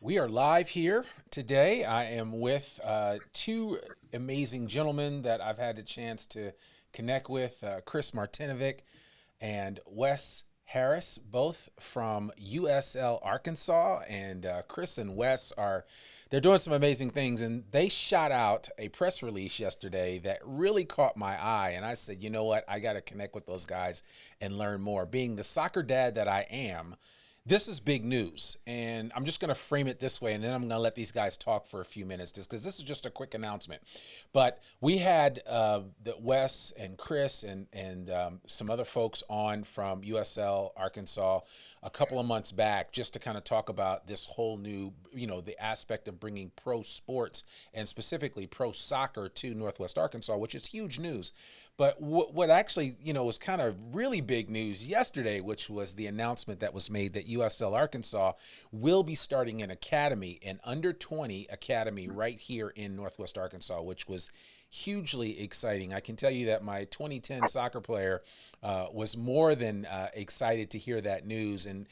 We are live here today. I am with two amazing gentlemen that I've had a chance to connect with, Chris Martinovic and Wes Harris, both from USL Arkansas. And Chris and Wes they're doing some amazing things. And they shot out a press release yesterday that really caught my eye. And I said, you know what? I got to connect with those guys and learn more. Being the soccer dad that I am, this is big news, and I'm just going to frame it this way, and then I'm going to let these guys talk for a few minutes, because this is just a quick announcement. But we had the Wes and Chris and some other folks on from USL Arkansas a couple of months back, just to kind of talk about this whole new, the aspect of bringing pro sports and specifically pro soccer to Northwest Arkansas, which is huge news. But what actually, was kind of really big news yesterday, which was the announcement that was made that USL Arkansas will be starting an academy, an under 20 academy right here in Northwest Arkansas, which was hugely exciting. I can tell you that my 2010 soccer player was more than excited to hear that news. And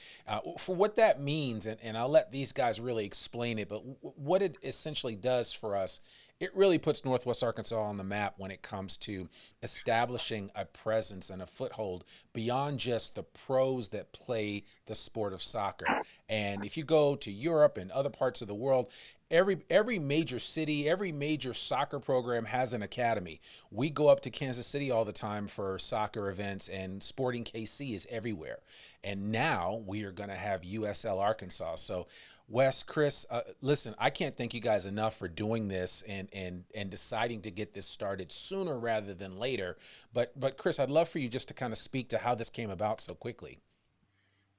for what that means, and I'll let these guys really explain it, but what it essentially does for us, it really puts Northwest Arkansas on the map when it comes to establishing a presence and a foothold beyond just the pros that play the sport of soccer. And if you go to Europe and other parts of the world, every major city, every major soccer program has an academy. We go up to Kansas City all the time for soccer events, and Sporting KC is everywhere. And now we are going to have USL Arkansas. So Wes, Chris, listen, I can't thank you guys enough for doing this and deciding to get this started sooner rather than later. But Chris, I'd love for you just to kind of speak to how this came about so quickly.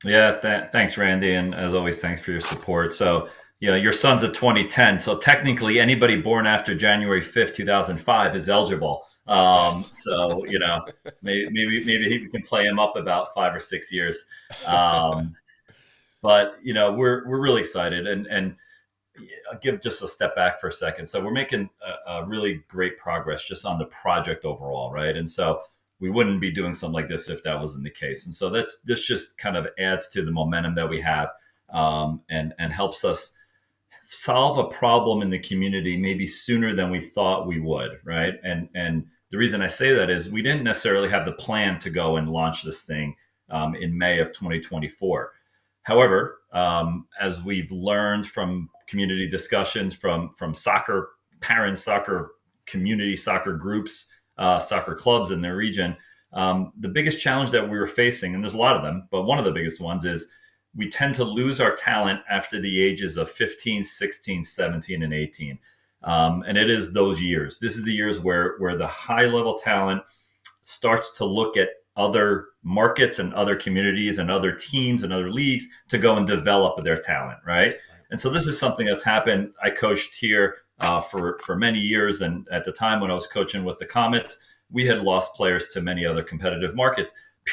Yeah, thanks, Randy, and as always, thanks for your support. So, your son's a 2010, so technically anybody born after January 5th, 2005 is eligible. Yes. Maybe he can play him up about 5 or 6 years. Um, but we're really excited, and I'll give just a step back for a second. So we're making a really great progress just on the project overall, right? And so we wouldn't be doing something like this if that wasn't the case. And so this just kind of adds to the momentum that we have, and helps us solve a problem in the community maybe sooner than we thought we would, right? And the reason I say that is we didn't necessarily have the plan to go and launch this thing in May of 2024. However, as we've learned from community discussions, from soccer parents, soccer community, soccer groups, soccer clubs in their region, the biggest challenge that we were facing, and there's a lot of them, but one of the biggest ones is we tend to lose our talent after the ages of 15, 16, 17, and 18. And it is those years. This is the years where the high level talent starts to look at other markets and other communities and other teams and other leagues to go and develop their talent, right? Right. And so this is something that's happened. I coached here for many years, and at the time when I was coaching with the Comets, we had lost players to many other competitive markets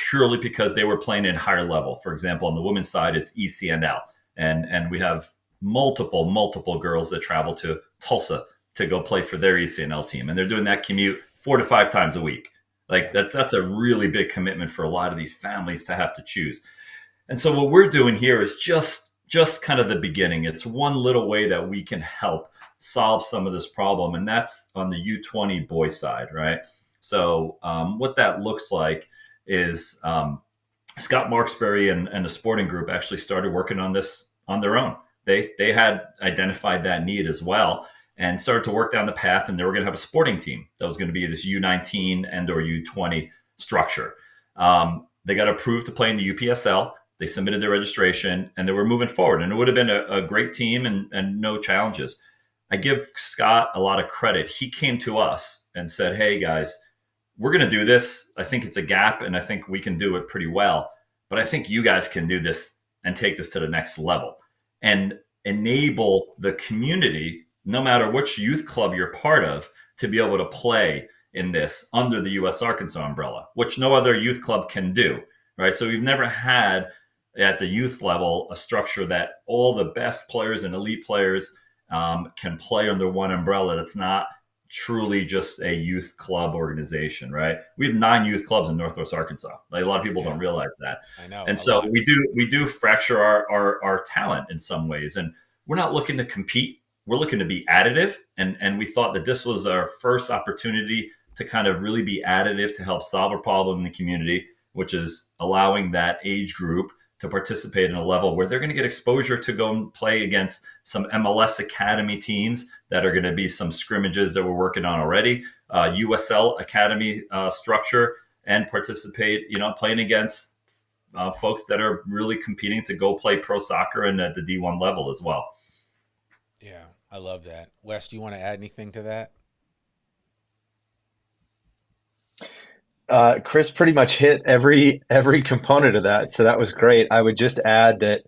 purely because they were playing in higher level. For example, on the women's side is ECNL, and we have multiple girls that travel to Tulsa to go play for their ECNL team, and they're doing that commute 4 to 5 times a week. Like Yeah. that's a really big commitment for a lot of these families to have to choose. And so what we're doing here is just kind of the beginning. It's one little way that we can help solve some of this problem, and that's on the U20 boys side, right? So what that looks like is Scott Marksbury and the sporting group actually started working on this on their own. They had identified that need as well and started to work down the path, and they were going to have a sporting team that was going to be this U19 and or U20 structure. They got approved to play in the UPSL. They submitted their registration, and they were moving forward, and it would have been a great team and no challenges. I give Scott a lot of credit. He came to us and said, "Hey guys, we're going to do this. I think it's a gap, and I think we can do it pretty well. But I think you guys can do this and take this to the next level and enable the community, no matter which youth club you're part of, to be able to play in this under the US Arkansas umbrella, which no other youth club can do, right? So we've never had at the youth level a structure that all the best players and elite players can play under one umbrella. That's not truly just a youth club organization, right? We have 9 youth clubs in Northwest Arkansas. Like, a lot of people Yeah. don't realize that. I know And a so lot. we do fracture our talent in some ways. And we're not looking to compete. We're looking to be additive. And we thought that this was our first opportunity to kind of really be additive to help solve a problem in the community, which is allowing that age group to participate in a level where they're going to get exposure to go and play against some MLS Academy teams that are going to be some scrimmages that we're working on already, USL Academy structure, and participate, playing against folks that are really competing to go play pro soccer and at the D1 level as well. Yeah, I love that. Wes, do you want to add anything to that? Chris pretty much hit every component of that, so that was great. I would just add that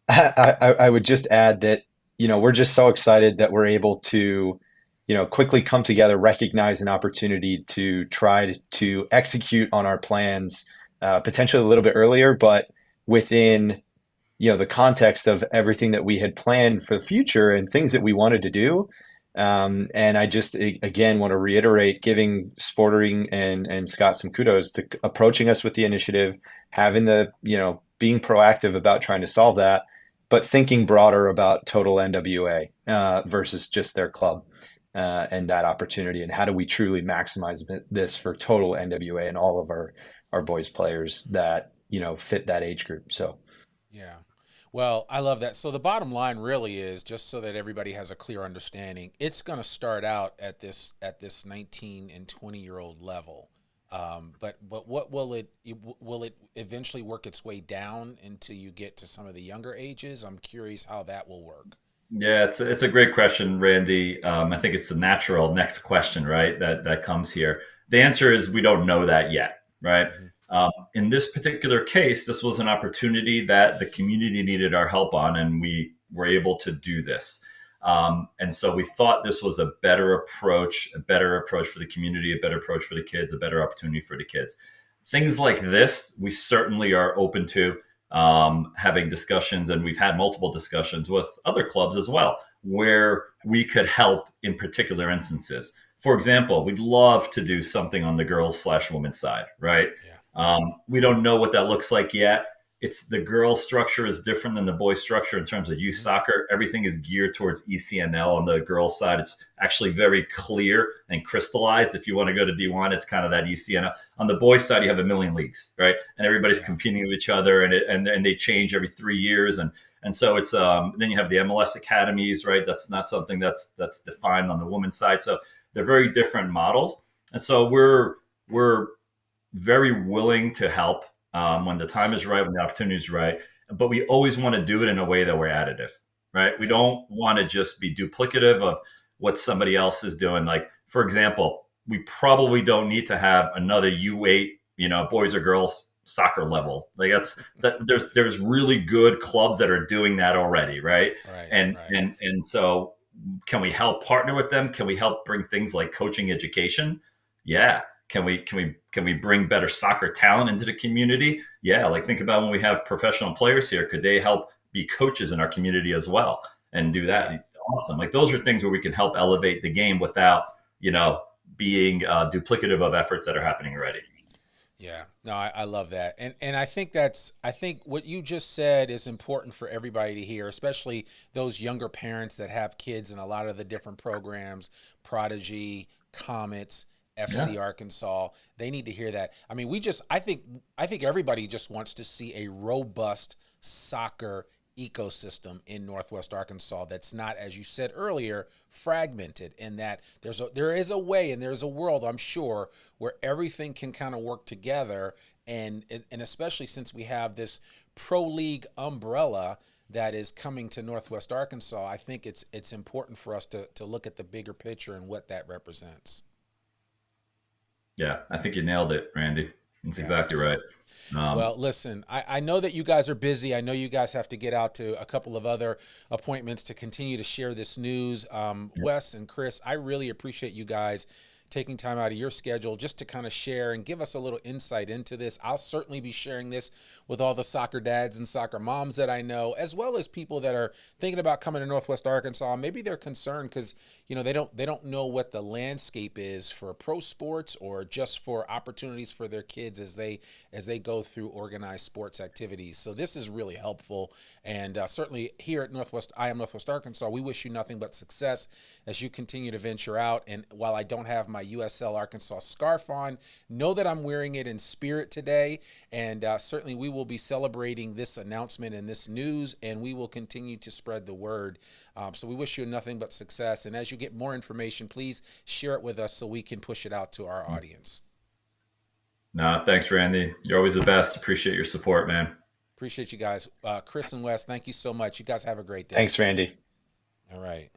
I would just add that we're just so excited that we're able to quickly come together, recognize an opportunity to try to execute on our plans, potentially a little bit earlier, but within the context of everything that we had planned for the future and things that we wanted to do. And I just again want to reiterate giving Sporting and Scott some kudos to approaching us with the initiative, having the being proactive about trying to solve that, but thinking broader about total NWA versus just their club and that opportunity, and how do we truly maximize this for total NWA and all of our boys players that fit that age group. So. Yeah. Well, I love that. So the bottom line really is, just so that everybody has a clear understanding, it's going to start out at this 19 and 20-year-old level. But what will it eventually work its way down until you get to some of the younger ages? I'm curious how that will work. Yeah, it's a great question, Randy. I think it's the natural next question, right? That comes here. The answer is we don't know that yet, right? Mm-hmm. In this particular case, this was an opportunity that the community needed our help on, and we were able to do this. And so we thought this was a better approach for the community, a better approach for the kids, a better opportunity for the kids. Things like this, we certainly are open to having discussions, and we've had multiple discussions with other clubs as well, where we could help in particular instances. For example, we'd love to do something on the girls/women's side, right? Yeah. We don't know what that looks like yet. It's the girls' structure is different than the boys' structure in terms of youth soccer. Everything is geared towards ECNL on the girls' side. It's actually very clear and crystallized. If you want to go to D1, it's kind of that ECNL. On the boys' side, you have a million leagues, right? And everybody's competing with each other, and they change every 3 years. And so it's then you have the MLS academies, right? That's not something that's defined on the women's side. So they're very different models. And so we're very willing to help when the time is right, when the opportunity is right. But we always want to do it in a way that we're additive, right? We don't want to just be duplicative of what somebody else is doing. Like, for example, we probably don't need to have another U8, boys or girls soccer level. Like there's really good clubs that are doing that already, right? And so can we help partner with them? Can we help bring things like coaching education? Yeah. Can we bring better soccer talent into the community? Yeah, like think about when we have professional players here. Could they help be coaches in our community as well and do that? Awesome. Like those are things where we can help elevate the game without being duplicative of efforts that are happening already. Yeah, no, I love that. And I think what you just said is important for everybody to hear, especially those younger parents that have kids in a lot of the different programs, Prodigy, Comets, FC Arkansas. They need to hear that. I mean, I think everybody just wants to see a robust soccer ecosystem in Northwest Arkansas that's not, as you said earlier, fragmented, and that there is a way and there's a world, I'm sure, where everything can kind of work together, and especially since we have this pro league umbrella that is coming to Northwest Arkansas, I think it's important for us to look at the bigger picture and what that represents. Yeah, I think you nailed it, Randy. That's exactly right. Well, listen, I know that you guys are busy. I know you guys have to get out to a couple of other appointments to continue to share this news. Wes and Chris, I really appreciate you guys taking time out of your schedule just to kind of share and give us a little insight into this. I'll certainly be sharing this with all the soccer dads and soccer moms that I know, as well as people that are thinking about coming to Northwest Arkansas. Maybe they're concerned because they don't know what the landscape is for pro sports or just for opportunities for their kids as they go through organized sports activities. So this is really helpful, and certainly here at Northwest Arkansas, we wish you nothing but success as you continue to venture out. And while I don't have my USL Arkansas scarf on, know that I'm wearing it in spirit today, and certainly we will be celebrating this announcement and this news, and we will continue to spread the word. So we wish you nothing but success, and as you get more information, please share it with us so we can push it out to our audience. No, thanks, Randy. You're always the best. Appreciate your support, man. Appreciate you guys. Chris and Wes, thank you so much. You guys have a great day. Thanks, Randy. All right.